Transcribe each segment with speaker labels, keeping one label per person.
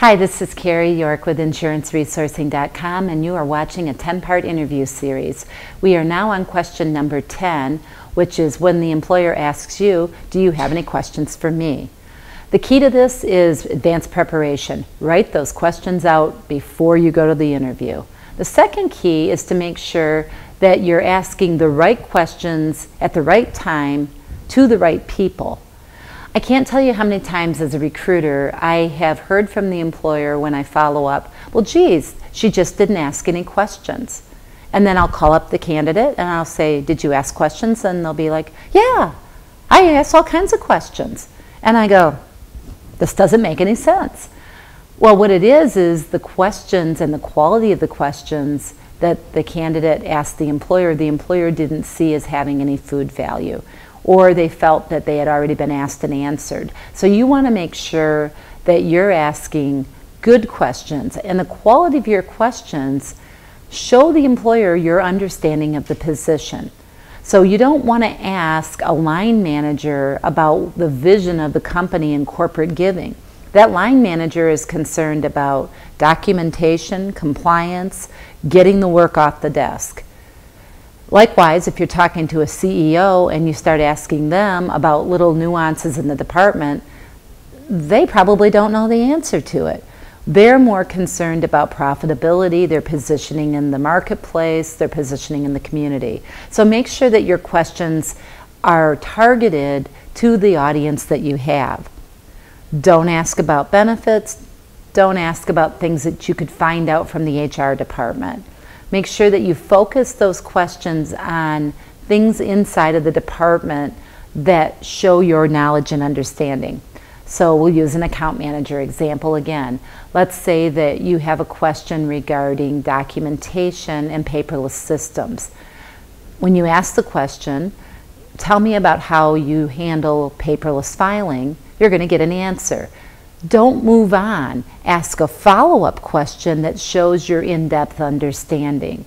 Speaker 1: Hi, this is Kary York with InsuranceResourcing.com, and you are watching a 10-part interview series. We are now on question number 10, which is when the employer asks you, do you have any questions for me? The key to this is advanced preparation. Write those questions out before you go to the interview. The second key is to make sure that you're asking the right questions at the right time to the right people. I can't tell you how many times as a recruiter I have heard from the employer when I follow up, well, geez, she just didn't ask any questions. And then I'll call up the candidate and I'll say, did you ask questions? And they'll be like, yeah, I asked all kinds of questions. And I go, this doesn't make any sense. Well, what it is the questions and the quality of the questions that the candidate asked the employer didn't see as having any food value, or they felt that they had already been asked and answered. So you want to make sure that you're asking good questions, and the quality of your questions show the employer your understanding of the position. So you don't want to ask a line manager about the vision of the company and corporate giving. That line manager is concerned about documentation, compliance, getting the work off the desk. Likewise, if you're talking to a CEO and you start asking them about little nuances in the department, they probably don't know the answer to it. They're more concerned about profitability, their positioning in the marketplace, their positioning in the community. So make sure that your questions are targeted to the audience that you have. Don't ask about benefits. Don't ask about things that you could find out from the HR department. Make sure that you focus those questions on things inside of the department that show your knowledge and understanding. So we'll use an account manager example again. Let's say that you have a question regarding documentation and paperless systems. When you ask the question, tell me about how you handle paperless filing, you're going to get an answer. Don't move on. Ask a follow-up question that shows your in-depth understanding.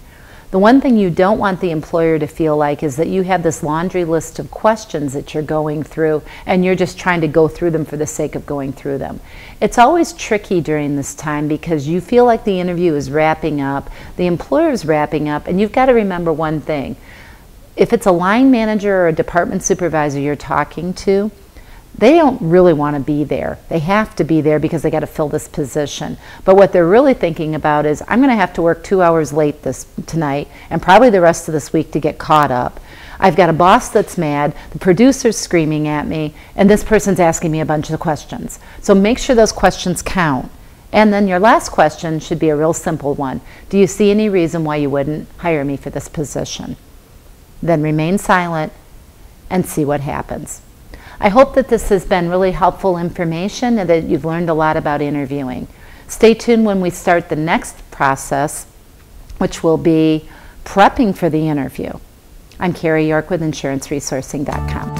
Speaker 1: The one thing you don't want the employer to feel like is that you have this laundry list of questions that you're going through and you're just trying to go through them for the sake of going through them. It's always tricky during this time because you feel like the interview is wrapping up, the employer is wrapping up, and you've got to remember one thing. If it's a line manager or a department supervisor you're talking to, they don't really want to be there. They have to be there because they got to fill this position. But what they're really thinking about is, I'm going to have to work 2 hours late tonight and probably the rest of this week to get caught up. I've got a boss that's mad, the producer's screaming at me, and this person's asking me a bunch of questions. So make sure those questions count. And then your last question should be a real simple one. Do you see any reason why you wouldn't hire me for this position? Then remain silent and see what happens. I hope that this has been really helpful information and that you've learned a lot about interviewing. Stay tuned when we start the next process, which will be prepping for the interview. I'm Kary York with InsuranceResourcing.com.